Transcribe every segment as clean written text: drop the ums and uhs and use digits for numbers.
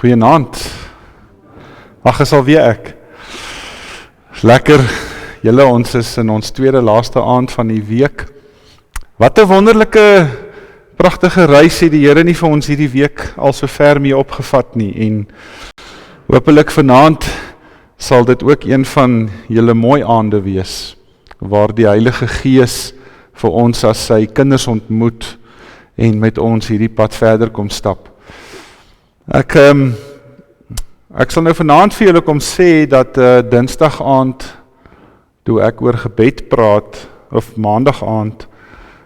Goeienaand. Ag, is alweer ek. Lekker, julle, ons is in ons tweede laaste aand van die week. Wat 'n wonderlike, pragtige reis het die Here nie vir ons hierdie week al so ver mee opgevat nie. En hopelik vanaand sal dit ook een van julle mooi aande wees, waar die Heilige Gees vir ons as sy kinders ontmoet en met ons hierdie pad verder kom stap. Ek sal nou vanaand vir julle kom sê dat Dinsdag aand, toe ek oor gebed praat, of Maandag aand,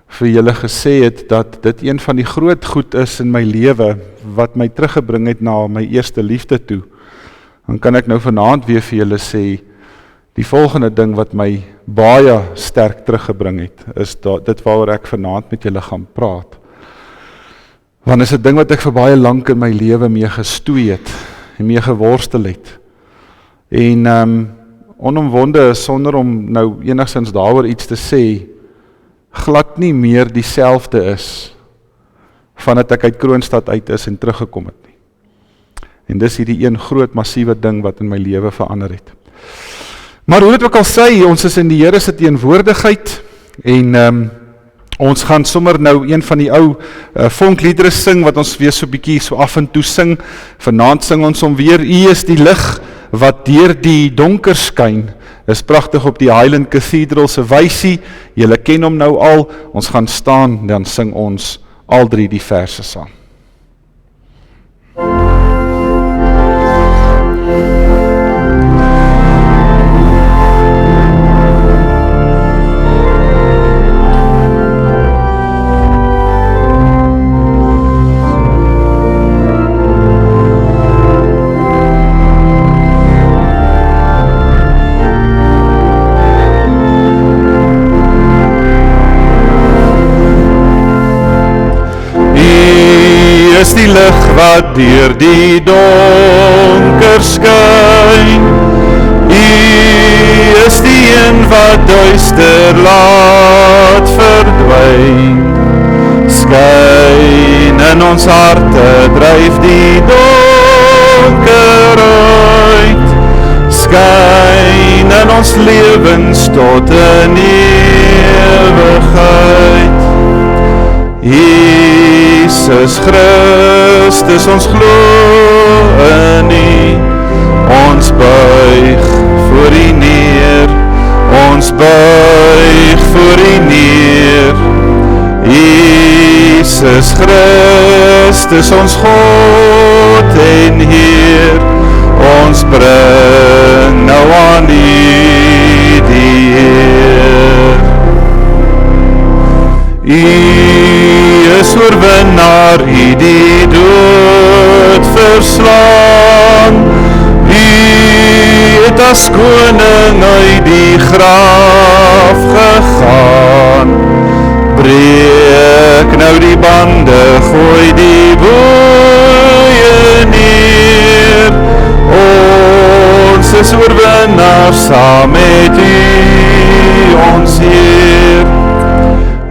vir julle gesê het dat dit een van die groot goed is in my lewe, wat my teruggebring het na my eerste liefde toe. Dan kan ek nou vanaand weer vir julle sê, die volgende ding wat my baie sterk teruggebring het, is dit waaroor ek vanaand met julle gaan praat. Want is 'n ding wat ek vir baie lank in my lewe mee gestoei het, en mee geworstel het. En onomwonde is, sonder om nou enigstens daaroor iets te sê, glad nie meer dieselfde is, vandat ek uit Kroonstad uit is en teruggekom het nie. En dis hierdie een groot massiewe ding wat in my lewe verander het. Maar hoe dit ook al sê, ons is in die Here se teenwoordigheid, en ons gaan sommer nou een van die ou vonkliedere sing, wat ons weer so bietjie so af en toe sing. Vanaand sing ons om weer, U is die lig wat deur die donker skyn. Is pragtig op die Highland Cathedral se wysie. Julle ken hom nou al. Ons gaan staan, dan sing ons al drie die verse saam. Die lig wat deur die donker skyn, U is die een wat duister laat verdwyn. Skyn in ons harte, dryf die donker uit. Skyn in ons lewens tot in ewigheid. Jesus Christus, ons glo in U, ons buig voor U neer, ons buig voor U neer. Jesus Christus, ons God en Heer, ons bring nou aan U die eer. Oorwinnaar, U die dood verslaan. U het as koning uit die graf gegaan. Breek nou die bande, gooi die boeie neer. Ons is oorwinnaar, saam met U, ons Heer.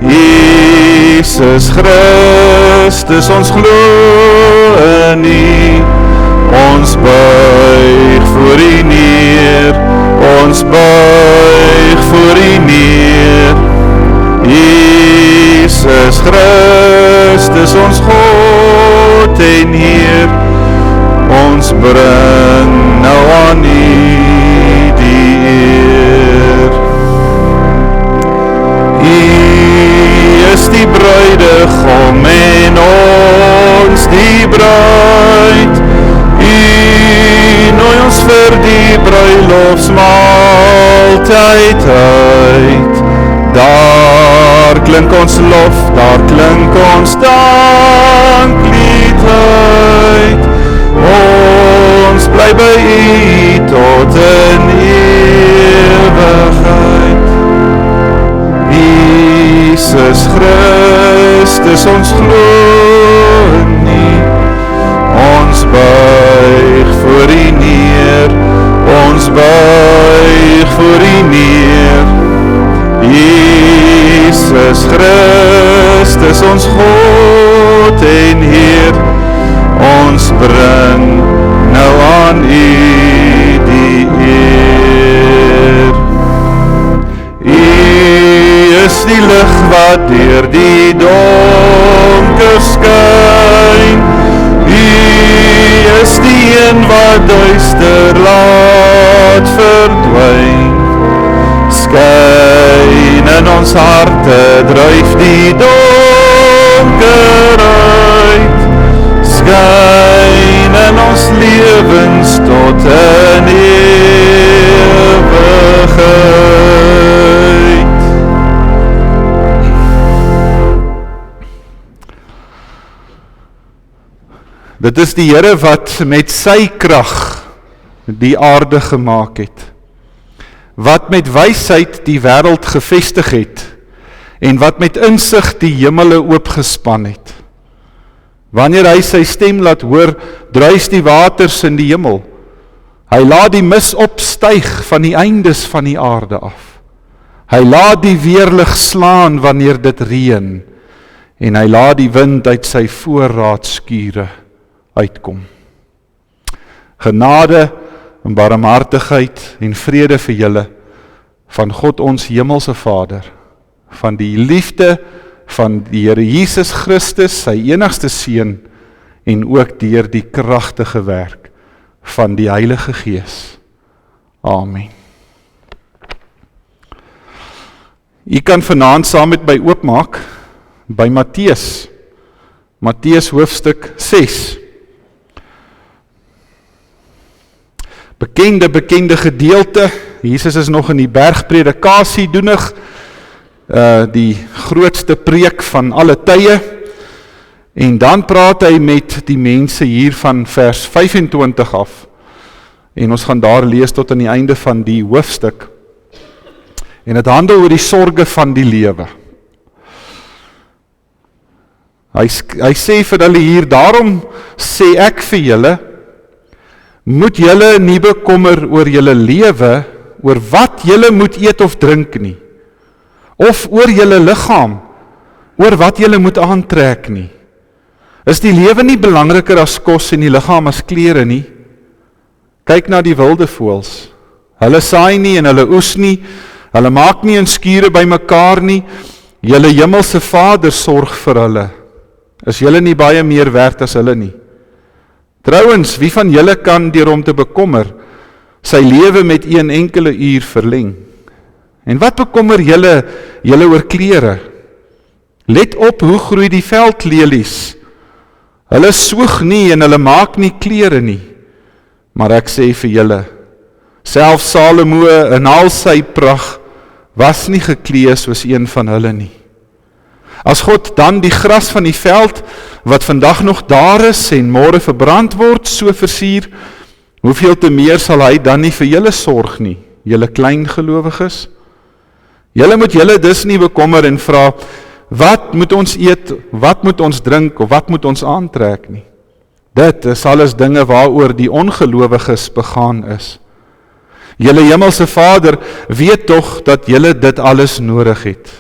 Jesus Christus, ons glo in U, ons buig voor U neer, ons buig voor U neer. Jesus Christus, ons God en Heer, ons bring nou aan U die eer. Die bruidegom en ons die bruid. U nooi ons vir die bruilofsmaaltyd uit. Daar klink ons lof, daar klink ons danklied uit. Ons bly by U tot in ewigheid. Jesus Christus, ons glo in U, ons buig voor U neer, ons buig voor U neer. Jesus Christus, ons God en Heer, Ons bring nou aan U die eer. U is die lig wat deur die donker skyn. U is die een wat duister laat verdwyn. Skyn in ons harte, dryf die donker uit. Skyn in ons lewens tot in ewigheid. Dit is die Here wat met sy krag die aarde gemaak het, wat met wysheid die wêreld gevestig het, en wat met insig die hemele oopgespan het. Wanneer hy sy stem laat hoor, druis die waters in die hemel. Hy laat die mis opstyg van die eindes van die aarde af. Hy laat die weerlig slaan wanneer dit reën, en hy laat die wind uit sy voorraadskure uitkom. Genade en barmhartigheid en vrede vir julle van God ons hemelse Vader, van die liefde van die Here Jesus Christus, sy enigste Seun, en ook deur die kragtige werk van die Heilige Gees. Amen. U kan vanaand saam met my oopmaak by Matteus hoofstuk 6. Bekende gedeelte. Jesus is nog in die bergpredikasie doenig, die grootste preek van alle tye, en dan praat hy met die mense hier van vers 25 af, en ons gaan daar lees tot aan die einde van die hoofstuk, en het handel oor die sorge van die lewe. Hy sê vir hulle hier, daarom sê ek vir julle, moet julle nie bekommer oor julle lewe, oor wat julle moet eet of drink nie, of oor julle liggaam, oor wat julle moet aantrek nie. Is die lewe nie belangriker as kos en die liggaam as klere nie? Kyk na die wilde voëls. Hulle saai nie en hulle oes nie, hulle maak nie in skure by mekaar nie, julle hemelse Vader sorg vir hulle. Is julle nie baie meer werd as hulle nie? Trouwens, wie van julle kan deur hom te bekommer, sy lewe met een enkele uur verleng? En wat bekommer julle oor klere? Let op hoe groei die veldlelies. Hulle soeg nie en hulle maak nie klere nie. Maar ek sê vir julle, selfs Salomo in al sy pragt was nie geklee soos een van hulle nie. As God dan die gras van die veld, wat vandag nog daar is en môre verbrand word, so versier, hoeveel te meer sal hy dan nie vir julle sorg nie, julle klein gelowiges? Julle moet julle dus nie bekommer en vra, wat moet ons eet, wat moet ons drink, of wat moet ons aantrek nie? Dit is alles dinge waaroor die ongelowiges begaan is. Julle hemelse Vader weet tog dat julle dit alles nodig het.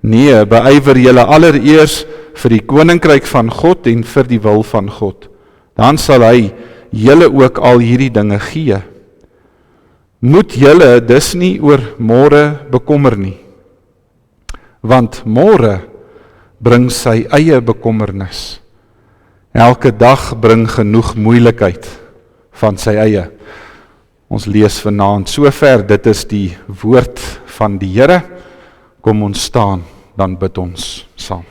Nee, beywer julle allereers vir die koninkryk van God en vir die wil van God. Dan sal hy julle ook al hierdie dinge gee. Moet julle dus nie oor môre bekommer nie, want môre bring sy eie bekommernis. Elke dag bring genoeg moeilikheid van sy eie. Ons lees vanaand sover, dit is die woord van die Here. Kom ons staan, dan bid ons saam.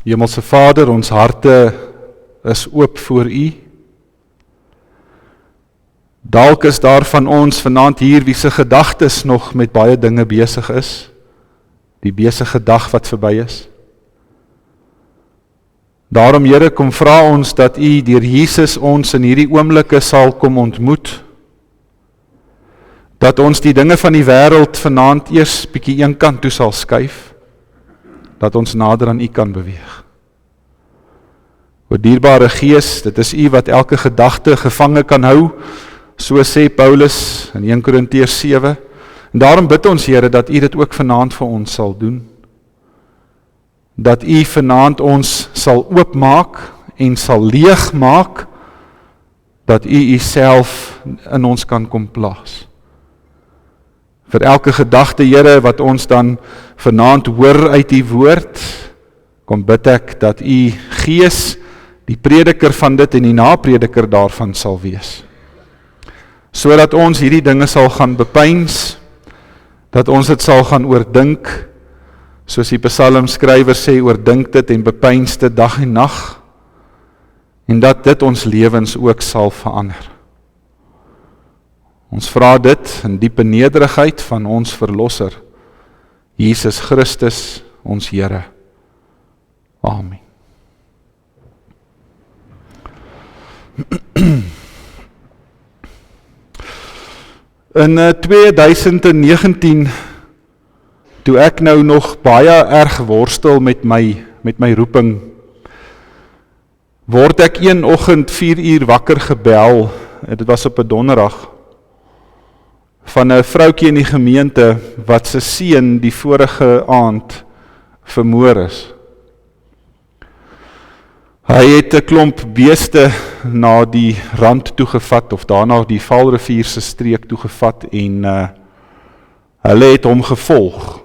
Hemelse Vader, ons harte is oop voor U. Dalk is daar van ons vanaand hier wie se gedagtes nog met baie dinge besig is, die besige dag wat verby is. Daarom, Here, kom vra ons dat U deur Jesus ons in hierdie oomblikke sal kom ontmoet, dat ons die dinge van die wêreld vanaand eers bietjie een kant toe sal skuif, dat ons nader aan U kan beweeg. O dierbare Gees, dit is U wat elke gedagte gevange kan hou, So sê Paulus in 1 Korintiërs 7. En daarom bid ons, Here, dat U dit ook vanaand vir ons sal doen. Dat U vanaand ons sal oopmaak en sal leegmaak, dat U Uself in ons kan kom plaas. Vir elke gedagte, Here, wat ons dan vanaand hoor uit U woord, kom bid ek dat U Gees die prediker van dit en die naprediker daarvan sal wees. Sodat ons hierdie dinge sal gaan bepeins, dat ons dit sal gaan oordink, soos die psalmskrywer sê, oordink dit en bepeins dit dag en nag, en dat dit ons lewens ook sal verander. Ons vra dit in diepe nederigheid van ons Verlosser, Jesus Christus, ons Here. Amen. In 2019, toe ek nou nog baie erg worstel met my roeping, word ek een oggend 4 uur wakker gebel, dit was op 'n donderdag, van 'n vroutjie in die gemeente, wat se seun die vorige aand vermoor is. Hy het 'n klomp beeste na die rand toegevat, of daarna die Vaalrivier se streek toegevat, en hulle het hom gevolg.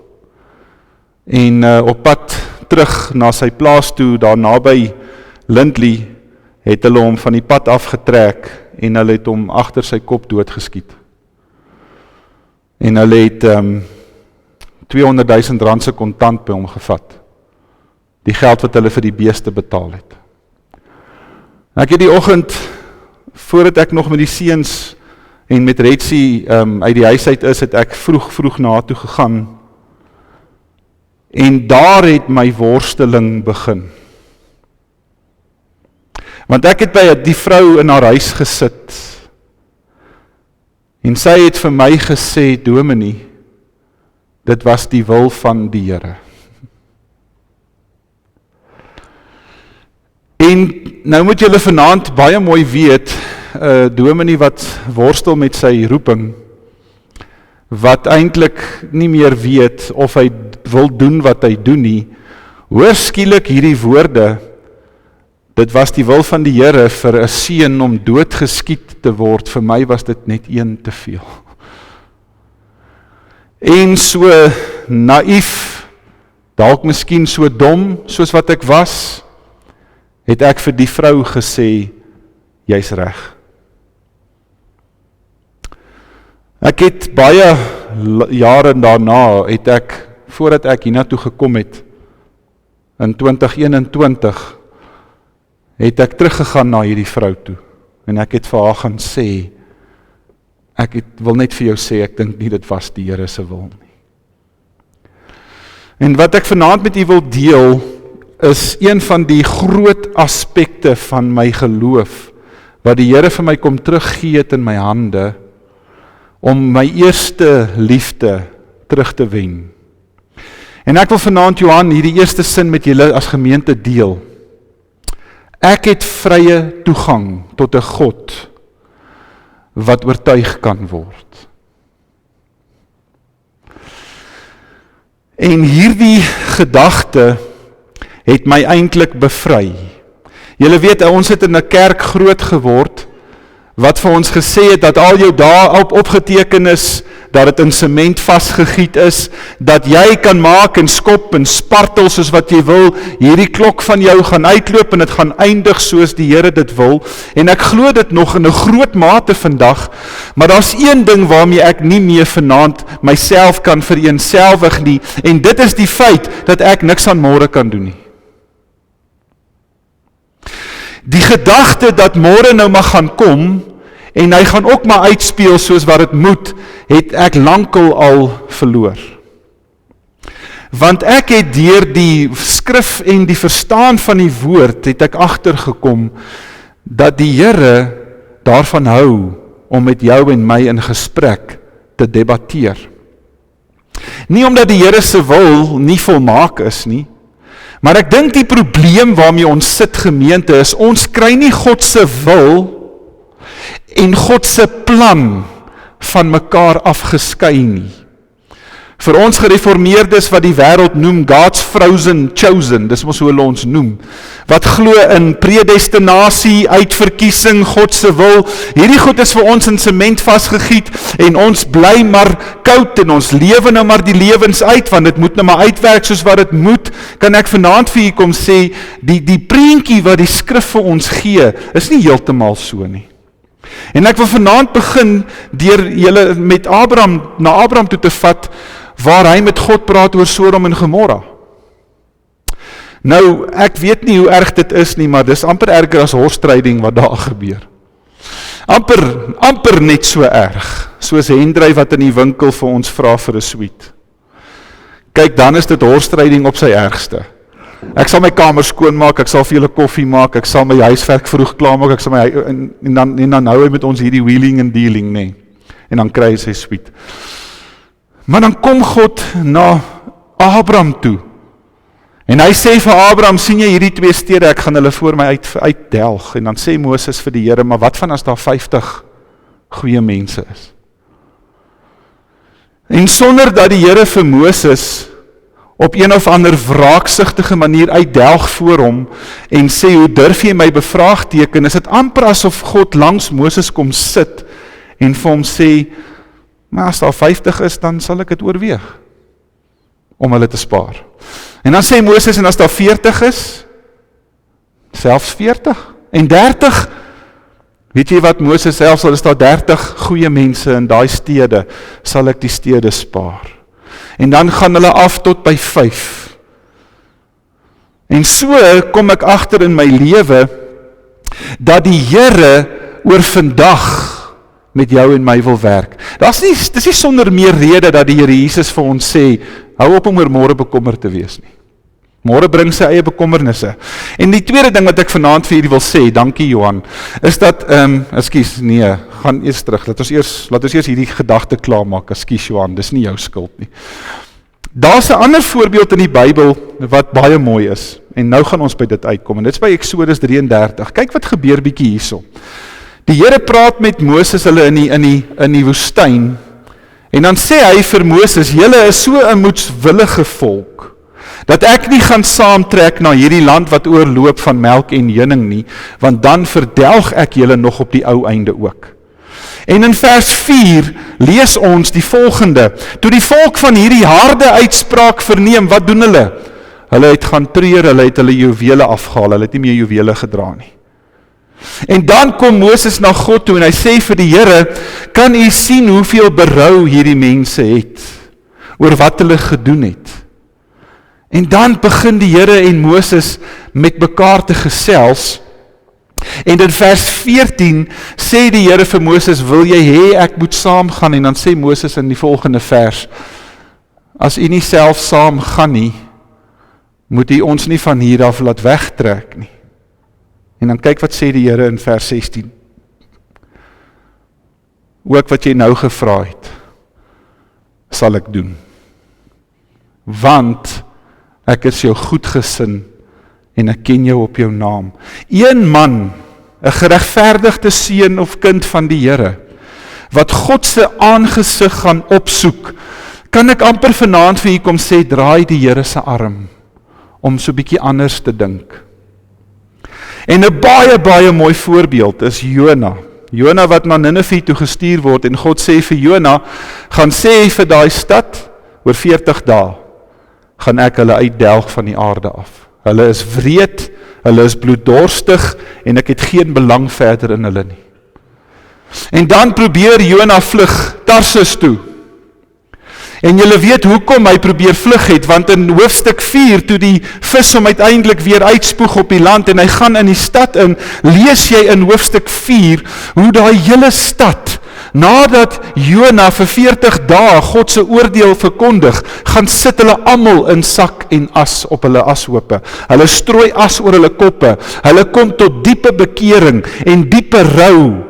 En op pad terug na sy plaas toe, daar naby Lindley, het hulle hom van die pad afgetrek, en hulle het hom agter sy kop doodgeskiet. En hulle het R200.000 se kontant by hom gevat. Die geld wat hulle vir die beeste betaal het. Ek het die oggend, voordat ek nog met die seuns en met Retsie uit die huis uit is, het ek vroeg na toe gegaan. En daar het my worsteling begin. Want ek het by die vrou in haar huis gesit, en sy het vir my gesê, Dominee, dit was die wil van die Here. En nou moet julle vanaand baie mooi weet, Dominee wat worstel met sy roeping, wat eintlik nie meer weet of hy wil doen wat hy doen nie, hoor skielik hierdie woorde, dit was die wil van die Here vir 'n seun om doodgeskiet te word, vir my was dit net een te veel. En so naïef, dalk miskien so dom, soos wat ek was, het ek vir die vrou gesê, jy's reg. Ek het baie jare daarna, het ek, voordat ek hiernatoe gekom het, in 2021, het ek teruggegaan na hierdie vrou toe, en ek het vir haar gaan sê, wil net vir jou sê, ek dink nie dit was die Here se wil nie. En wat ek vanaand met u wil deel, is een van die groot aspekte van my geloof, wat die Here vir my kom teruggee het in my hande, om my eerste liefde terug te wen. En ek wil vanaand, Johan, hierdie eerste sin met julle as gemeente deel. Ek het vrye toegang tot 'n God wat oortuig kan word. En hierdie gedagte het my eintlik bevry. Julle weet, ons het in 'n kerk groot geword, wat vir ons gesê het, dat al jou dae opgeteken is, dat dit in sement vasgegiet is, dat jy kan maak en skop en spartel soos wat jy wil, hierdie klok van jou gaan uitloop en dit gaan eindig soos die Here dit wil, en ek glo dit nog in 'n groot mate vandag, maar daar's een ding waarmee ek nie meer vanaand myself kan vereenselwig nie, en dit is die feit, dat ek niks aan môre kan doen nie. Die gedagte dat môre nou maar gaan kom, en hy gaan ook maar uitspeel soos wat dit moet, het ek lankal al verloor. Want ek het deur die skrif en die verstaan van die woord, het ek agtergekom, dat die Here daarvan hou, om met jou en my in gesprek te debatteer. Nie omdat die Here se wil nie volmaak is nie, maar ek dink die probleem waarmee ons sit gemeente is, ons kry nie God se wil, en God se plan van mekaar afgeskei nie. Vir ons gereformeerdes wat die wêreld noem God's frozen chosen, dis mos hoe hulle ons noem, wat glo in predestinasie, uitverkiesing, God se wil, hierdie goed is vir ons in sement vasgegiet, en ons bly maar koud, en ons lewe nou maar die lewens uit, want dit moet nou maar uitwerk soos wat dit moet, kan ek vanaand vir julle kom sê, die prentjie wat die skrif vir ons gee, is nie heeltemal so nie. En ek wil vanaand begin deur julle met na Abraham toe te vat, waar hy met God praat oor Sodom en Gomorra. Nou, ek weet nie hoe erg dit is nie, maar dis amper erger as horstryding wat daar gebeur. Amper net so erg, soos Hendrey wat in die winkel vir ons vra vir 'n sweet. Kyk, dan is dit horstryding op sy ergste. Ek sal my kamer skoonmaak, ek sal vir julle koffie maak, ek sal my huiswerk vroeg klaarmaak, ek sal en dan hou hy met ons hierdie wheeling en dealing, nee. En dan kry hy sy sweet. Maar dan kom God na Abraham toe. En hy sê vir Abraham, sien jy hierdie 2 stede, ek gaan hulle voor my uitdelg. En dan sê Moses vir die Here, maar wat van as daar 50 goeie mense is? En sonder dat die Here vir Moses op een of ander wraaksugtige manier uitdelg voor hom en sê, hoe durf jy my bevraagteken, is dit amper asof God langs Moses kom sit en vir hom sê, maar as daar 50 is, dan sal ek dit oorweeg, om hulle te spaar. En dan sê Moses, en as daar 40 is, selfs 40, en 30, weet jy wat Moses selfs, al is daar 30 goeie mense in daai stede, sal ek die stede spaar. En dan gaan hulle af tot by 5. En so kom ek agter in my lewe, dat die Here oor vandag met jou en my wil werk. Dis nie sonder meer rede dat die Here Jesus vir ons sê, hou op om oor môre bekommerd te wees nie. Môre bring sy eie bekommernisse. En die tweede ding wat ek vanaand vir julle wil sê, dankie Johan, is dat, gaan eers terug, laat ons eers hierdie gedagte klaarmaak, ekskuus Johan, dis nie jou skuld nie. Daar's 'n ander voorbeeld in die Bybel, wat baie mooi is, en nou gaan ons by dit uitkom, en dit is by Exodus 33, kyk wat gebeur bietjie hierso. Die Here praat met Moses hulle in die woestyn, en dan sê hy vir Moses, julle is so 'n moedswillige volk, dat ek nie gaan saamtrek na hierdie land wat oorloop van melk en honing nie, want dan verdelg ek julle nog op die ou einde ook. En in vers 4 lees ons die volgende, toe die volk van hierdie harde uitspraak verneem, wat doen hulle? Hulle het gaan treur, hulle het hulle juwele afgehaal, hulle het nie meer juwele gedra nie. En dan kom Moses na God toe en hy sê vir die Here, kan u sien hoeveel berou hierdie mense het, oor wat hulle gedoen het? En dan begin die Here en Moses met mekaar te gesels, en in vers 14 sê die Here vir Moses, wil jy hê ek moet saamgaan? En dan sê Moses in die volgende vers, as u nie self saam gaan nie, moet u ons nie van hier af laat wegtrek nie. En dan kyk wat sê die Here in vers 16. Ook wat jy nou gevra het, sal ek doen. Want ek is jou goedgesin en ek ken jou op jou naam. Een man, 'n geregverdigde seun of kind van die Here, wat God se aangesig gaan opsoek, kan ek amper vanaand vir u kom sê, draai die Here se arm, om so bietjie anders te dink. En 'n baie mooi voorbeeld is Jona. Jona wat na Ninive toe gestuur word, en God sê vir Jona, gaan sê vir daai stad, oor 40 dae, gaan ek hulle uitdelg van die aarde af. Hulle is wreed, hulle is bloeddorstig, en ek het geen belang verder in hulle nie. En dan probeer Jona vlug Tarsus toe. En julle weet hoekom hy probeer vlug het, want in hoofstuk 4, toe die vis hom uiteindelik weer uitspoeg op die land, en hy gaan in die stad in, lees jy in hoofstuk 4, hoe daai hele stad, nadat Jona vir 40 dae God se oordeel verkondig, gaan sit hulle almal in sak en as op hulle ashope. Hulle strooi as oor hulle koppe. Hulle kom tot diepe bekering en diepe rou.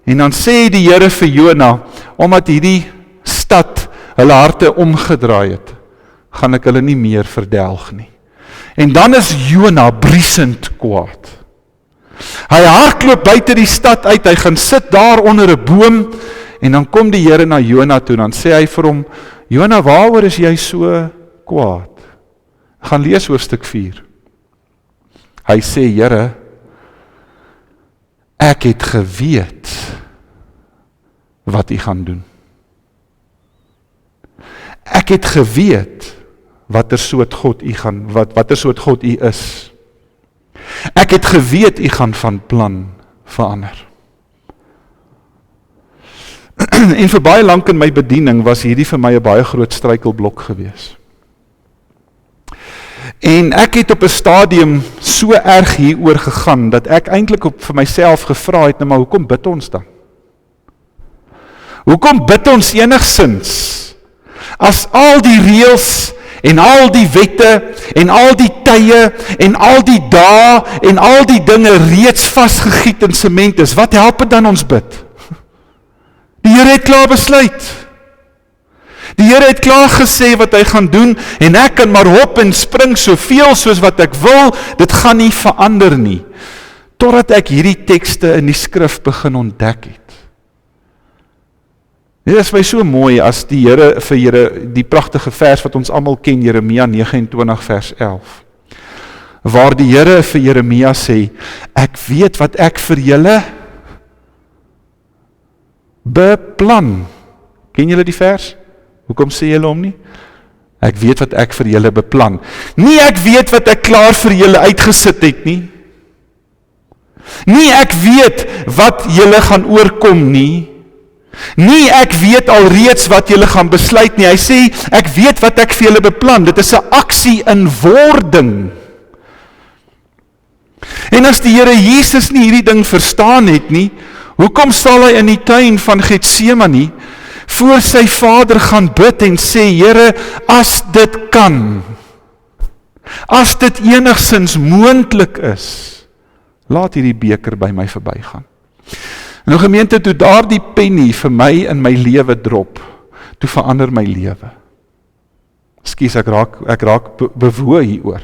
En dan sê die Here vir Jona, omdat hierdie stad hulle harte omgedraai het, gaan ek hulle nie meer verdelg nie. En dan is Jona briesend kwaad. Hy hardloop buite die stad uit, hy gaan sit daar onder 'n boom, en dan kom die Here na Jona toe, dan sê hy vir hom, Jona, waaroor is jy so kwaad? Gaan lees hoofstuk 4. Hy sê, Here, ek het geweet wat u gaan doen. Ek het geweet watter soort God u is. Ek het geweet u gaan van plan verander. En vir baie lank in my bediening was hierdie vir my 'n baie groot struikelblok gewees. En ek het op 'n stadium so erg hieroor gegaan, dat ek eintlik vir myself gevra het, nou maar hoekom bid ons dan? Hoekom bid ons enigsins? As al die reëls en al die wette en al die tye en al die dae en al die dinge reeds vasgegiet in sement is, wat help dit dan ons bid? Die Here het klaar besluit. Die Here het klaar gesê wat hy gaan doen, en ek kan maar hop en spring soveel soos wat ek wil, dit gaan nie verander nie, totdat ek hierdie tekste in die skrif begin ontdek het. Dit is my so mooi as die Here vir die pragtige vers wat ons almal ken, Jeremia 29 vers 11, waar die Here vir Jeremia sê, ek weet wat ek vir julle beplan. Ken julle die vers? Hoekom sê julle hom nie? Ek weet wat ek vir julle beplan. Nie ek weet wat ek klaar vir julle uitgesit het nie. Nie ek weet wat julle gaan oorkom nie. Nie ek weet alreeds wat julle gaan besluit nie. Hy sê, ek weet wat ek vir julle beplan. Dit is 'n aksie in wording. En as die Here Jesus nie hierdie ding verstaan het nie, hoekom sal hy in die tuin van Getsemane voor sy Vader gaan bid en sê, Here, as dit kan, as dit enigsins moontlik is, laat hierdie beker by my verbygaan. Nou gemeente, toe daardie penny vir my in my lewe drop, toe verander my lewe. Ekskuus, ek raak bewoe hieroor.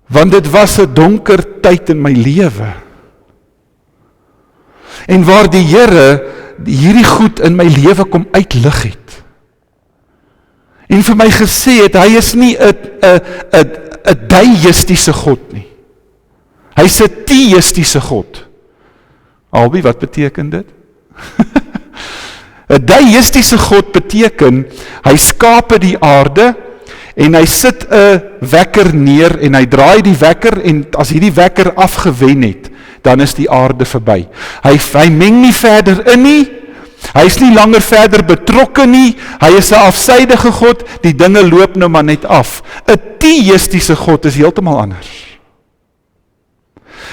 Want dit was 'n donker tyd in my lewe. En waar die Here hierdie goed in my lewe kom uitlig het. En vir my gesê het, hy is nie 'n deïstiese God nie. Hy is 'n teïstiese God. Albei, wat beteken dit? 'n deïstiese God beteken, hy skape die aarde, en hy sit 'n wekker neer, en hy draai die wekker, en as hierdie wekker afgewen het, dan is die aarde verby. Hy meng nie verder in nie, hy is nie langer verder betrokke nie, hy is 'n afsydige God, die dinge loop nou maar net af. 'n teïstiese God is heeltemal anders.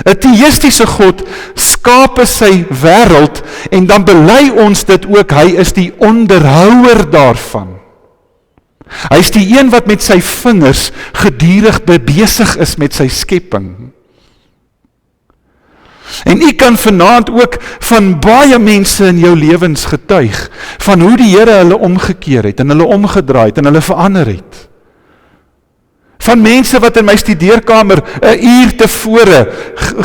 'n teïstiese God skape sy wêreld, en dan bely ons dit ook, hy is die onderhouer daarvan. Hy is die een wat met sy vingers gedurig besig is met sy skepping. En u kan vanaand ook van baie mense in jou lewens getuig, van hoe die Here hulle omgekeer het, en hulle omgedraai het, en hulle verander het. Van mense wat in my studeerkamer 'n uur tevore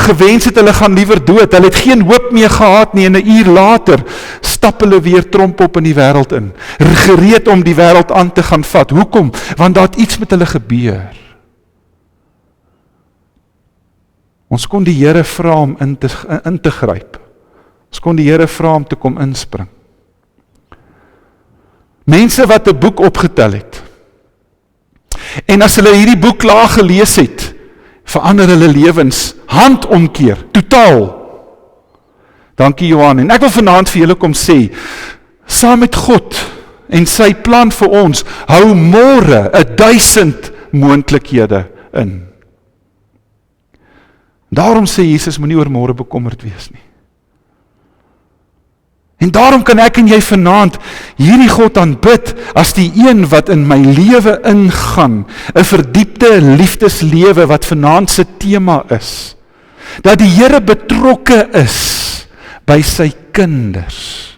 gewens het, hulle gaan liewer dood, hulle het geen hoop meer gehad nie, en 'n uur later stap hulle weer trompop in die wêreld in, gereed om die wêreld aan te gaan vat. Hoekom? Want daar het iets met hulle gebeur. Ons kon die Here vra om in te gryp. Ons kon die Here vra om te kom inspring. Mense wat 'n boek opgetel het, en as hulle hierdie boek klaar gelees het, verander hulle lewens, handomkeer, totaal. Dankie Johan, en ek wil vanaand vir julle kom sê, saam met God en sy plan vir ons, hou môre 1000 moontlikhede in. Daarom sê Jesus, moenie oor môre bekommerd wees nie. En daarom kan ek en jy vanaand hierdie God aanbid as die een wat in my lewe ingaan, 'n verdiepte liefdeslewe wat vanaand se tema is. Dat die Here betrokke is by sy kinders.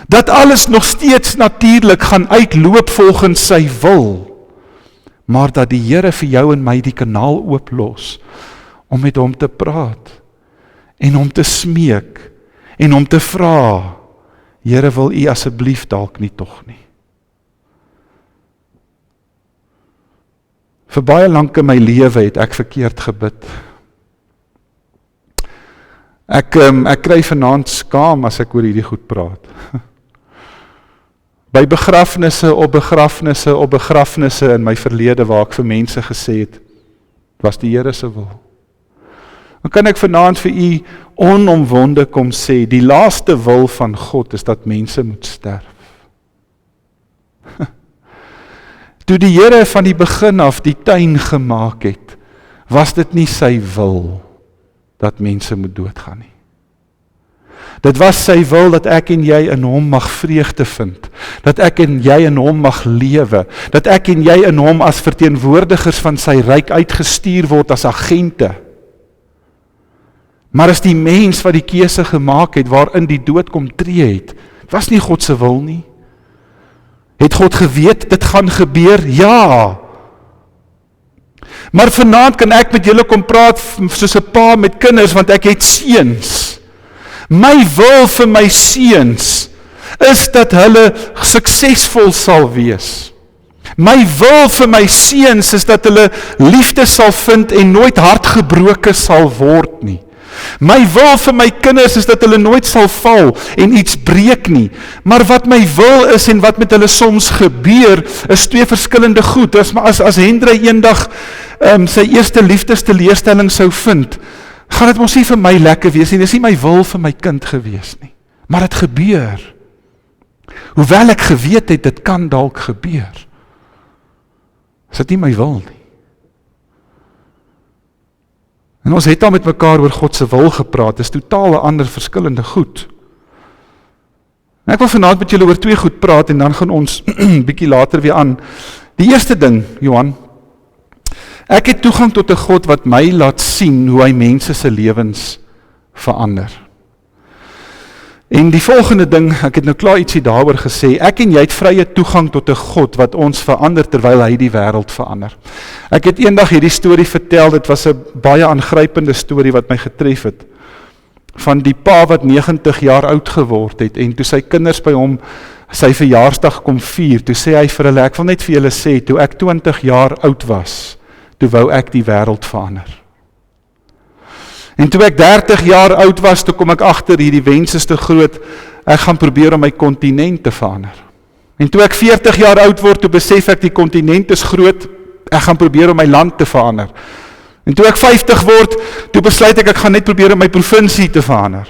Dat alles nog steeds natuurlik gaan uitloop volgens sy wil, maar dat die Here vir jou en my die kanaal ooplos om met hom te praat, en hom te smeek, en hom te vra, Here, wil U asseblief dalk nie tog nie. Vir baie lank in my lewe het ek verkeerd gebid. Ek kry vanaand skaam as ek oor hierdie goed praat. By begrafnisse op begrafnisse op begrafnisse in my verlede waar ek vir mense gesê het, was die Here se wil. Dan kan ek vanaand vir U onomwonde kom sê, die laaste wil van God is dat mense moet sterf. Toe die Here van die begin af die tuin gemaak het, was dit nie sy wil dat mense moet doodgaan nie. Dit was sy wil dat ek en jy in hom mag vreugde vind, dat ek en jy in hom mag lewe, dat ek en jy in hom as verteenwoordigers van sy ryk uitgestuur word as agente. Maar as die mens wat die keuse gemaak het, waarin die dood kom tree het, was nie God se wil nie. Het God geweet, dit gaan gebeur? Ja. Maar vanaand kan ek met julle kom praat soos 'n pa met kinders, want ek het seuns. My wil vir my seuns is dat hulle suksesvol sal wees. My wil vir my seuns is dat hulle liefde sal vind en nooit hartgebroke sal word nie. My wil vir my kinders is dat hulle nooit sal val en iets breek nie. Maar wat my wil is en wat met hulle soms gebeur, is twee verskillende goed. As Hendrey eendag sy eerste liefdesteleurstelling sou vind, gaan dit mos nie vir my lekker wees nie. Dis nie my wil vir my kind gewees nie. Maar dit gebeur. Hoewel ek geweet het, dit kan dalk gebeur. Is dit nie my wil nie. En ons het al met mekaar oor God se wil gepraat, is totaal 'n ander verskillende goed. En ek wil vanaand met julle oor twee goed praat, en dan gaan ons bietjie later weer aan. Die eerste ding, Johan, ek het toegang tot 'n God wat my laat sien hoe hy mense se lewens verander. En die volgende ding, ek het nou klaar ietsie daaroor gesê, ek en jy het vrye toegang tot 'n God wat ons verander terwyl hy die wêreld verander. Ek het eendag hierdie storie vertel, dit was 'n baie aangrypende storie wat my getref het, van die pa wat 90 jaar oud geword het, en toe sy kinders by hom sy verjaarsdag kom vier, toe sê hy vir hulle, ek wil net vir julle sê, toe ek 20 jaar oud was, toe wou ek die wêreld verander. En toe ek 30 jaar oud was, toe kom ek agter hierdie wens is te groot, ek gaan probeer om my kontinent te verander. En toe ek 40 jaar oud word, toe besef ek die kontinent is groot, ek gaan probeer om my land te verander. En toe ek 50 word, toe besluit ek gaan net probeer om my provinsie te verander.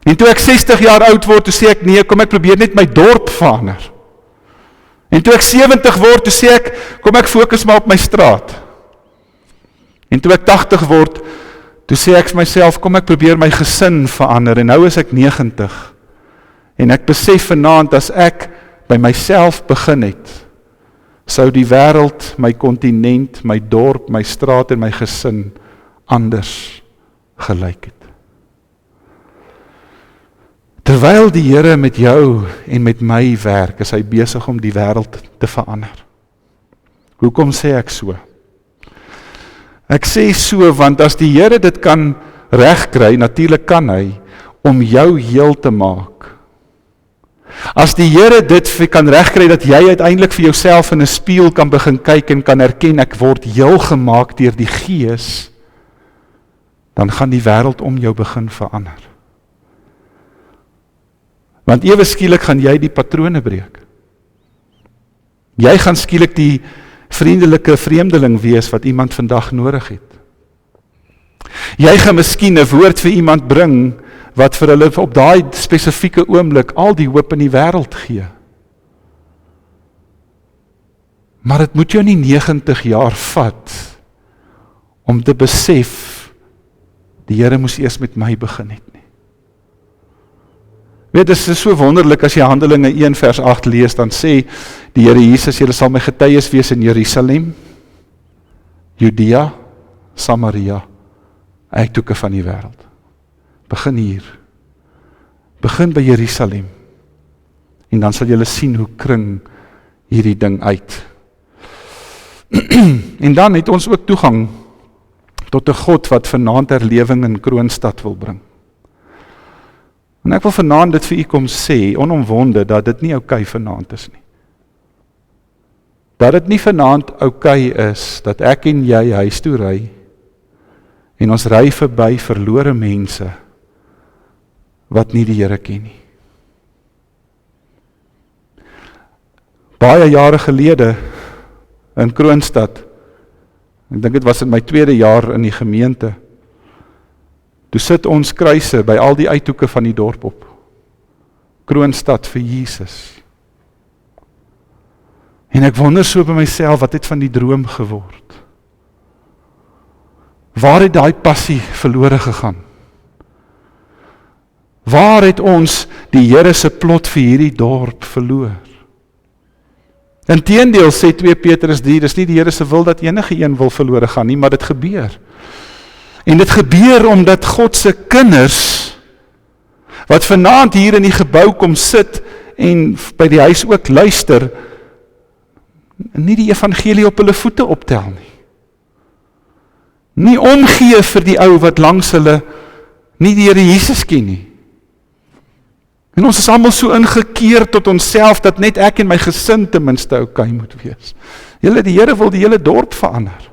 En toe ek 60 jaar oud word, toe sê ek nee, kom ek probeer net my dorp verander. En toe ek 70 word, toe sê ek, kom ek fokus maar op my straat. En toe ek 80 word, toe sê ek vir myself, kom ek probeer my gesin verander, en nou is ek 90. En ek besef vanaand, as ek by myself begin het, sou die wêreld, my kontinent, my dorp, my straat en my gesin anders gelyk het. Terwyl die Here met jou en met my werk, is hy besig om die wêreld te verander. Hoekom sê ek so? Ek sê so, want as die Here dit kan regkry, natuurlik kan hy, om jou heel te maak. As die Here dit kan regkry, dat jy uiteindelik vir jouself in 'n spieël kan begin kyk en kan erken, ek word heel gemaak deur die Gees, dan gaan die wêreld om jou begin verander. Want ewe skielik gaan jy die patrone breek. Jy gaan skielik die vriendelike vreemdeling wees wat iemand vandag nodig het. Jy gaan miskien 'n woord vir iemand bring wat vir hulle op daai spesifieke oomblik al die hoop in die wêreld gee. Maar dit moet jou nie 90 jaar vat om te besef, die Here moes eers met my begin het nie. Weet, dit is so wonderlik as jy Handelinge 1 vers 8 lees, dan sê die Here Jesus, julle sal my getuies wees in Jerusalem, Judea, Samaria, uithoeke van die wêreld. Begin hier. Begin by Jerusalem. En dan sal julle sien hoe kring hierdie ding uit. En dan het ons ook toegang tot 'n God wat vanaand herlewing in Kroonstad wil bring. En ek wil vanaand dit vir u kom sê, onomwonde, dat dit nie oukei vanaand is nie. Dat dit nie vanaand oukei is, dat ek en jy huis toe ry, en ons ry verby verlore mense, wat nie die Here ken nie. Baie jare gelede, in Kroonstad, ek dink dit was in my 2de jaar in die gemeente, toe sit ons kruise by al die uithoeke van die dorp op. Kroonstad vir Jesus. En ek wonder so by myself, wat het van die droom geword? Waar het daai passie verlore gegaan? Waar het ons die Here se plot vir hierdie dorp verloor? Inteendeel sê 2 Petrus 3, dis nie die Here se wil dat enige een wil verlore gaan nie, maar dit gebeur. En dit gebeur omdat God se kinders, wat vanaand hier in die gebou kom sit, en by die huis ook luister, nie die evangelie op hulle voete optel nie. Nie omgee vir die ou wat langs hulle nie die Here Jesus ken nie. En ons is almal so ingekeer tot onsself, dat net ek en my gesin ten minste oukei moet wees. Die Here wil die hele dorp verander.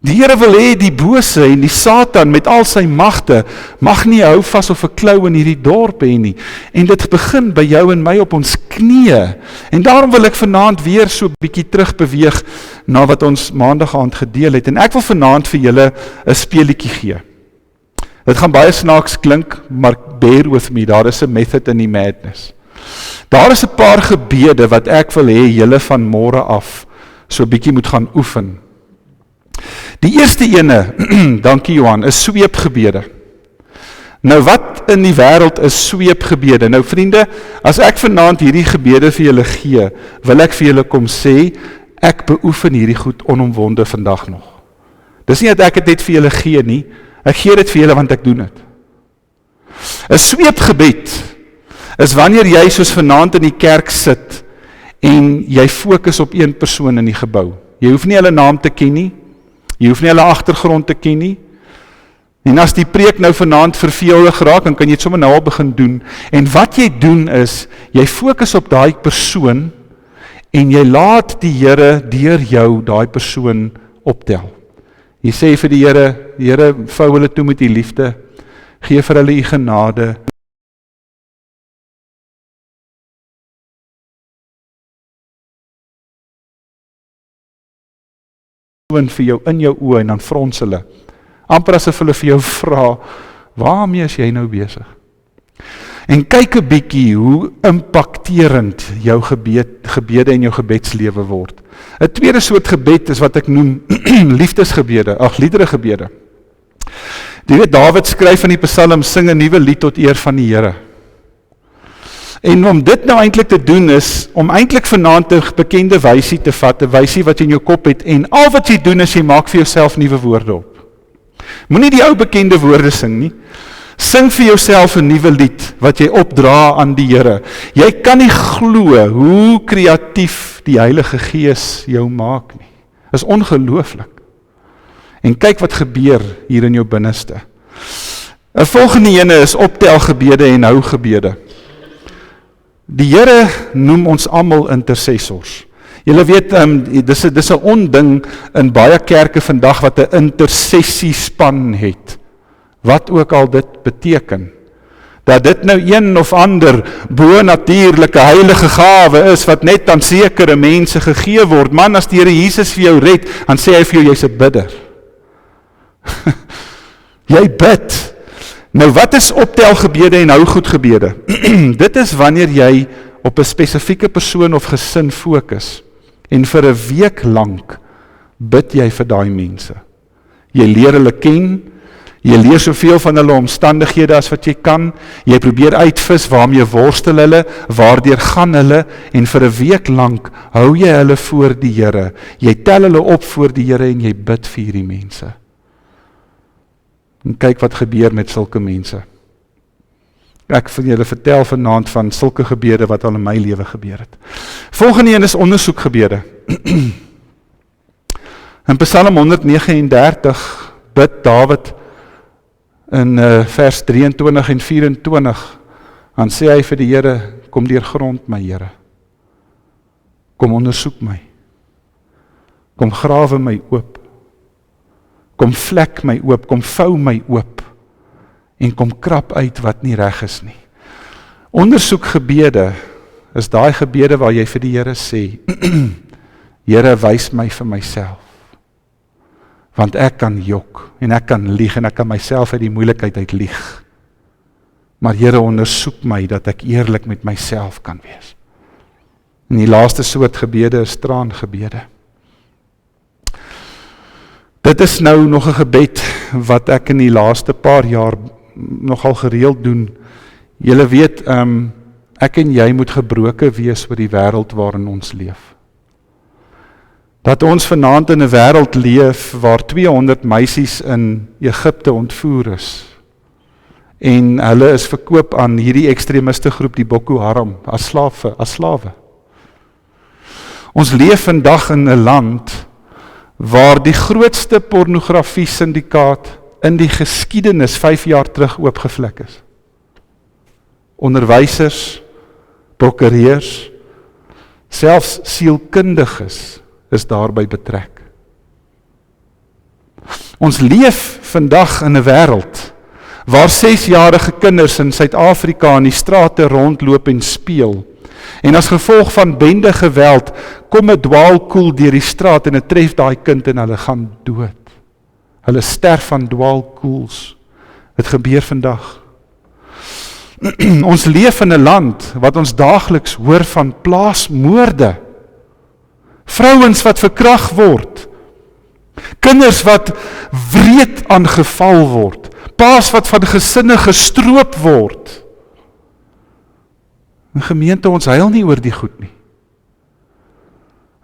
Die Here wil hê die bose en die Satan met al sy magte mag nie hou vas of 'n klou in hierdie dorp hê nie. En dit begin by jou en my op ons knieë. En daarom wil ek vanaand weer so 'n bietjie terug beweeg na wat ons maandag aand gedeel het. En ek wil vanaand vir julle 'n speletjie gee. Dit gaan baie snaaks klink, maar bear with me, daar is 'n method in die madness. Daar is 'n paar gebede wat ek wil hê julle van môre af so 'n bietjie moet gaan oefen. Die eerste ene, dankie Johan, is sweepgebede. Nou wat in die wêreld is sweepgebede? Nou vriende, as ek vanaand hierdie gebede vir julle gee, wil ek vir julle kom sê, ek beoefen hierdie goed onomwonde vandag nog. Dis nie dat ek dit net vir julle gee nie, ek gee dit vir julle want ek doen dit. 'n Sweepgebed is wanneer jy soos vanaand in die kerk sit en jy fokus op een persoon in die gebou. Jy hoef nie hulle naam te ken nie, jy hoef nie hulle agtergrond te ken nie. En as die preek nou vanaand vervelig raak, dan kan jy dit sommer nou al begin doen. En wat jy doen is, jy fokus op daai persoon en jy laat die Here deur jou daai persoon optel. Jy sê vir die Here vou hulle toe met die liefde, gee vir hulle u genade. Vir jou in jou oë en dan frons hulle. Amper asof hulle vir jou vra, waarmee is jy nou besig? En kyk 'n bietjie hoe impakterend jou gebede en jou gebedslewe word. 'n Tweede soort gebed is wat ek noem liefdesgebede, liederegebede. Jy weet, Dawid skryf in die Psalm, sing 'n nuwe lied tot eer van die Here. En om dit nou eintlik te doen is, om eintlik vanaand 'n bekende wysie te vat, 'n wysie wat jy in jou kop het, en al wat jy doen is, jy maak vir jouself nuwe woorde op. Moenie die ou bekende woorde sing nie. Sing vir jouself 'n nuwe lied, wat jy opdra aan die Here. Jy kan nie glo hoe kreatief die Heilige Gees jou maak nie. Dit is ongelooflik. En kyk wat gebeur hier in jou binneste. 'n Volgende ene is optelgebede en hougebede. Die Here noem ons almal intercessors. Julle weet, dis 'n onding in baie kerke vandag wat 'n intercessiespan het. Wat ook al dit beteken. Dat dit nou een of ander bo-natuurlike heilige gawe is wat net aan sekere mense gegee word. Man, as die Here Jesus vir jou red, dan sê hy vir jou, jy's 'n bidder. Jy bid. Nou wat is optelgebede en hougoedgebede? Dit is wanneer jy op 'n spesifieke persoon of gesin fokus en vir 'n week lank bid jy vir daai mense. Jy leer hulle ken, jy leer soveel van hulle omstandighede as wat jy kan, jy probeer uitvis waarmee worstel hulle, waardeur gaan hulle, en vir 'n week lank hou jy hulle voor die Here. Jy tel hulle op voor die Here en jy bid vir hierdie mense. En kyk wat gebeur met sulke mense. Ek wil julle vertel vanaand van sulke gebede wat al in my lewe gebeur het. Volgende een is ondersoekgebede. In Psalm 139 bid Dawid in vers 23 en 24, dan sê hy vir die Here, kom deurgrond my Here, kom ondersoek my, kom grawe my oop, kom vlek my oop, kom vou my oop, en kom krap uit wat nie reg is nie. Ondersoek gebede is daai gebede waar jy vir die Here sê, Here, wys my vir myself, want ek kan jok, en ek kan lieg, en ek kan myself uit die moeilikheid uit lieg. Maar Here, ondersoek my, dat ek eerlik met myself kan wees. En die laaste soort gebede is traangebede. Dit is nou nog 'n gebed, wat ek in die laaste paar jaar nogal gereeld doen. Julle weet, ek en jy moet gebroken wees oor die wêreld waarin ons leef. Dat ons vanaand in 'n wêreld leef, waar 200 meisies in Egipte ontvoer is, en hulle is verkoop aan hierdie ekstremiste groep, die Boko Haram, as slawe. Ons leef vandag in 'n land, waar die grootste pornografie syndikaat in die geskiedenis 5 jaar terug oopgevlek is. Onderwysers, prokureurs, selfs sielkundiges is daarby betrek. Ons leef vandag in 'n wêreld waar 6-jarige kinders in Suid-Afrika in die strate rondloop en speel. En as gevolg van bende geweld, kom 'n dwaalkoel deur die straat en dit tref daai kind en hulle gaan dood. Hulle sterf van dwaalkoels. Dit gebeur vandag. Ons leef in 'n land wat ons daagliks hoor van plaasmoorde. Vrouens wat verkragt word. Kinders wat wreed aangeval word. Paas wat van gesinne gestroop word. In gemeente, ons huil nie oor die goed nie.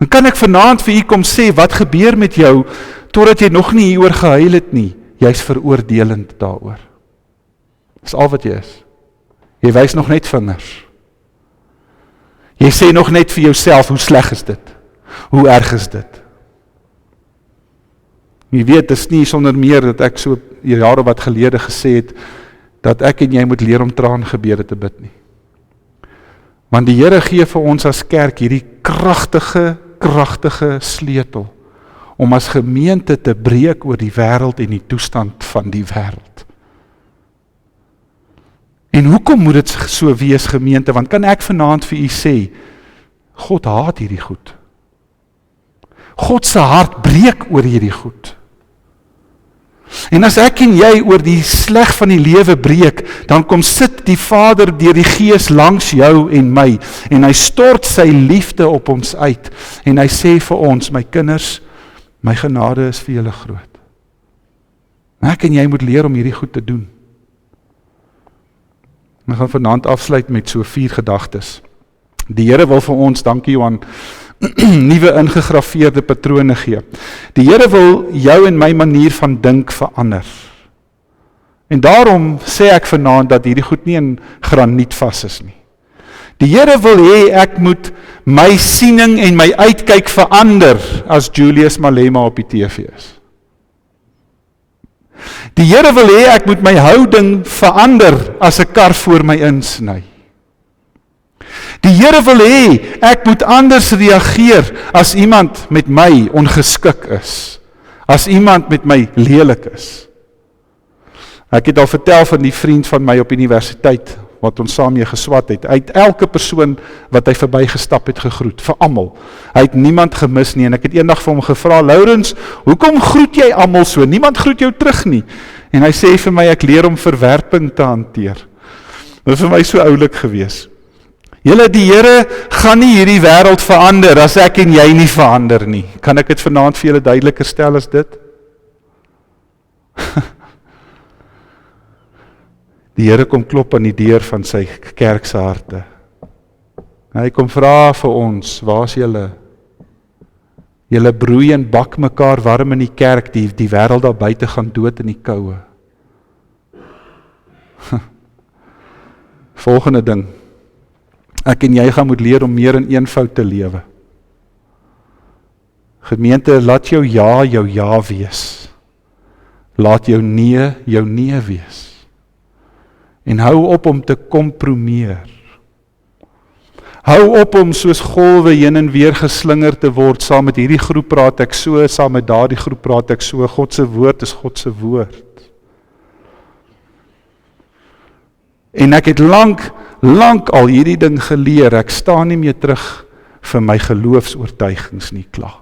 En kan ek vanaand vir u kom sê, wat gebeur met jou, totdat jy nog nie hieroor gehuil het nie, jy's veroordelend daaroor. Dis al wat jy is. Jy wys nog net vingers. Jy sê nog net vir jouself, hoe sleg is dit? Hoe erg is dit? Jy weet, dis nie sonder meer dat ek so jare wat gelede gesê het, dat ek en jy moet leer om traangebede te bid nie. Want die Here gee vir ons as kerk hierdie kragtige sleutel, om as gemeente te breek oor die wêreld en die toestand van die wêreld. En hoekom moet dit so wees, gemeente? Want kan ek vanaand vir u sê, God haat hierdie goed. God se hart breek oor hierdie goed. En as ek en jy oor die sleg van die lewe breek, dan kom sit die Vader deur die Gees langs jou en my, en hy stort sy liefde op ons uit, en hy sê vir ons, my kinders, my genade is vir julle groot. En ek en jy moet leer om hierdie goed te doen. Ons gaan vanaand afsluit met so 4 gedagtes. Die Here wil vir ons, dankie Johan, nuwe ingegrafeerde patrone gee. Die Here wil jou en my manier van dink verander. En daarom sê ek vanaand dat hierdie goed nie in graniet vas is nie. Die Here wil hê ek moet my siening en my uitkyk verander as Julius Malema op die TV is. Die Here wil hê ek moet my houding verander as 'n kar voor my insny. Die Here wil hê ek moet anders reageer as iemand met my ongeskik is, as iemand met my lelik is. Ek het al vertel van die vriend van my op universiteit, wat ons saam mee geswat het. Hy het elke persoon wat hy verbygestap het gegroet, vir almal. Hy het niemand gemis nie, en ek het eendag vir hom gevra, Laurens, hoekom groet jy almal so? Niemand groet jou terug nie. En hy sê vir my, ek leer om verwerping te hanteer. Dit is vir my so oulik gewees. Julle, die Here gaan nie hierdie wêreld verander as ek en jy nie verander nie. Kan ek dit vanaand vir julle duideliker stel as dit? Die Here kom klop aan die deur van sy kerk se harte. Hy kom vra vir ons, waar is julle? Julle broei en bak mekaar warm in die kerk, die wêreld daar buite gaan dood in die koue. Volgende ding. Ek en jy gaan moet leer om meer in eenvoud te lewe. Gemeente, laat jou ja wees. Laat jou nee wees. En hou op om te kompromieer. Hou op om soos golwe heen en weer geslinger te word, saam met hierdie groep praat ek so, saam met daardie groep praat ek so, God se woord is God se woord. En ek het lank al hierdie ding geleer, ek staan nie meer terug vir my geloofsoortuigings nie klaar.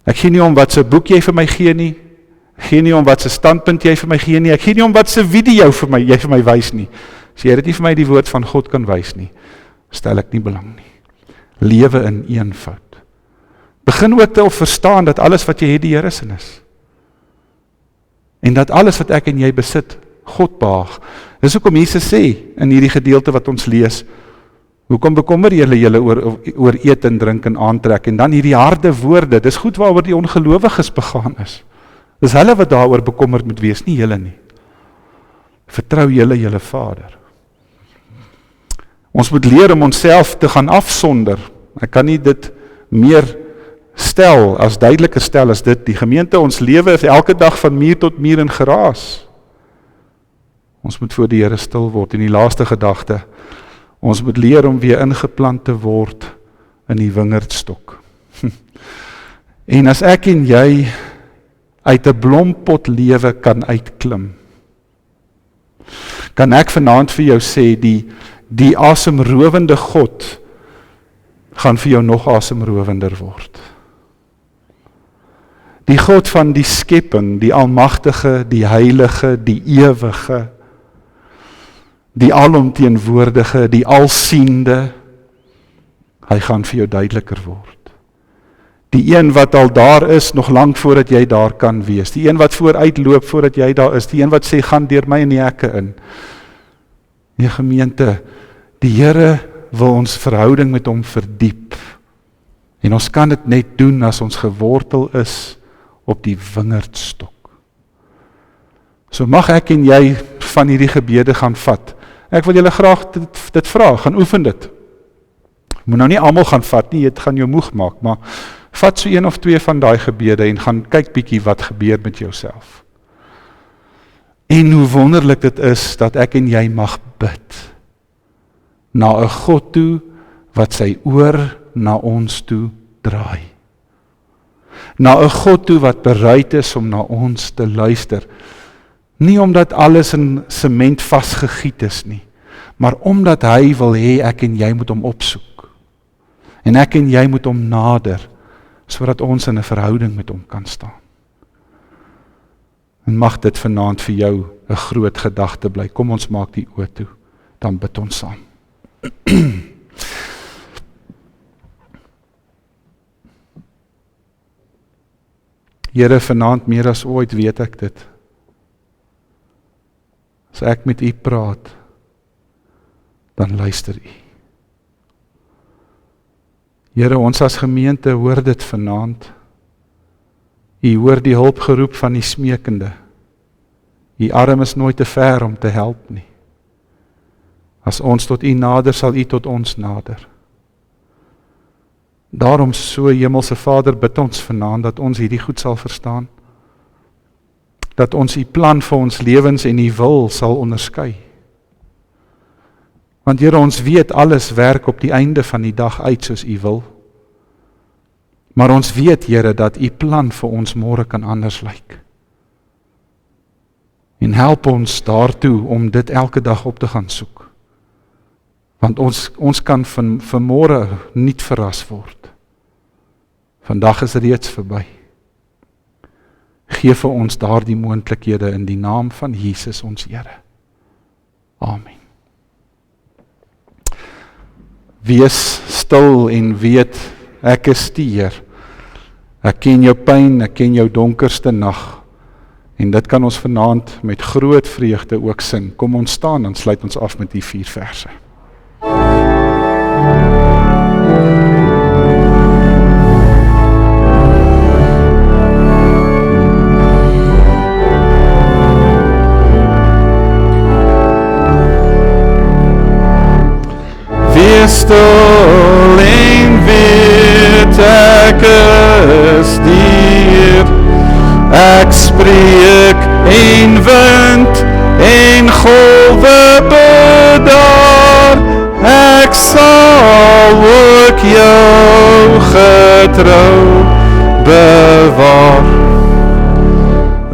Ek gee nie om wat se boek jy vir my gee nie, ek gee nie om wat se standpunt jy vir my gee nie, ek gee nie om wat se video jy vir my wys nie. As jy dit nie vir my die woord van God kan wys nie, stel ek nie belang nie. Lewe in eenvoud. Begin ook te verstaan dat alles wat jy het die Here se is. En dat alles wat ek en jy besit, God behaag. Dis hoekom Jesus sê in hierdie gedeelte wat ons lees, hoekom bekommer julle oor eet en drink en aantrek, en dan hierdie harde woorde, dis goed waaroor die ongelowiges begaan is. Dis hulle wat daaroor bekommerd moet wees, nie julle nie. Vertrou julle Vader. Ons moet leer om onsself te gaan afsonder. Ek kan nie dit meer duideliker stel as dit. Die gemeente, ons lewe is elke dag van muur tot muur in geraas. Ons moet voor die Here stil word. En die laaste gedagte, ons moet leer om weer ingeplant te word in die wingerdstok. En as ek en jy uit 'n blompot lewe kan uitklim, kan ek vanaand vir jou sê, die asemrowende God gaan vir jou nog asemrowender word. Die God van die skepping, die almagtige, die heilige, die ewige, die alomteenwoordige, die alsiende, hy gaan vir jou duideliker word. Die een wat al daar is, nog lank voordat jy daar kan wees. Die een wat vooruitloop voordat jy daar is. Die een wat sê, gaan deur my in die hekke in. Die gemeente, die Here wil ons verhouding met hom verdiep. En ons kan dit net doen as ons gewortel is op die wingerdstok. So mag ek en jy van hierdie gebede gaan vat. Ek wil julle graag dit vra, gaan oefen dit. Moet nou nie almal gaan vat nie, dit gaan jou moeg maak, maar vat so 1 of 2 van daai gebede en gaan kyk bietjie wat gebeur met jouself. En hoe wonderlik dit is dat ek en jy mag bid na 'n God toe wat sy oor na ons toe draai. Na 'n God toe wat bereid is om na ons te luister. Nie omdat alles in sement vasgegiet is nie, maar omdat hy wil hê ek en jy moet hom opsoek. En ek en jy moet hom nader, sodat ons in 'n verhouding met hom kan staan. En mag dit vanaand vir jou 'n groot gedagte bly. Kom ons maak die oë toe, dan bid ons saam. Here, vanaand meer as ooit weet ek dit. As ek met u praat, dan luister u. Here, ons as gemeente hoor dit vanaand. U hoor die hulpgeroep van die smekende. U arm is nooit te ver om te help nie. As ons tot u nader, sal u tot ons nader. Daarom so, Hemelse Vader, bid ons vanaand dat ons hierdie goed sal verstaan. Dat ons u plan vir ons lewens en u wil sal onderskei. Want Here, ons weet alles werk op die einde van die dag uit soos u wil. Maar ons weet, Here, dat u plan vir ons môre kan anders lyk. En help ons daartoe om dit elke dag op te gaan soek. Want ons kan van môre nie verras word. Vandag is reeds verby. Geef vir ons daardie moontlikhede in die naam van Jesus ons Here. Amen. Wees stil en weet, ek is die Heer. Ek ken jou pyn, ek ken jou donkerste nag. En dit kan ons vanaand met groot vreugde ook sing. Kom ons staan, dan sluit ons af met die 4 verse. Wees stil en weet ek breek en wind en golwe bedaar, ek sal ook jou getrou bewaar.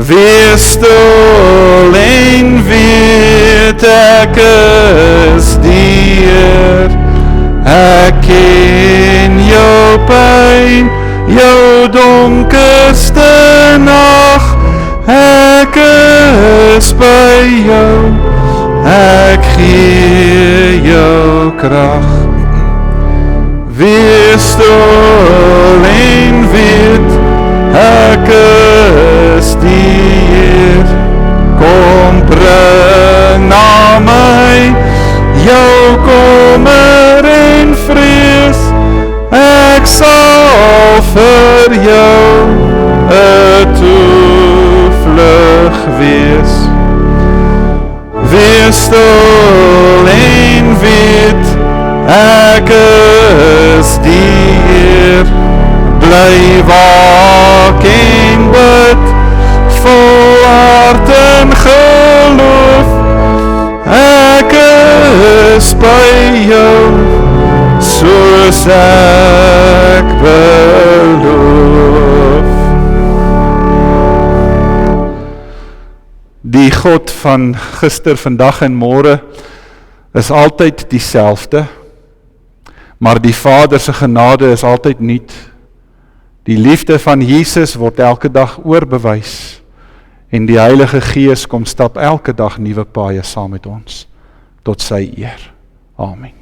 Wees stil en weet ek is die Heer, ek ken jou pyn, jou donkerste nag, ek is by jou, ek gee jou krag. Wees stil en weet, ek is die Heer, kom bring na my, jou kommer en vrees, ek sal vir jou 'n toevlug wees. Wees stil en weet, ek is die Heer, bly waak en bid, vol hart en geloof, ek is by jou, soos ek beloof. Die God van gister, vandag en môre is altyd dieselfde, maar die Vader se genade is altyd nuut. Die liefde van Jesus word elke dag oorbewys, en die Heilige Gees kom stap elke dag nuwe paaie saam met ons, tot sy eer. Amen.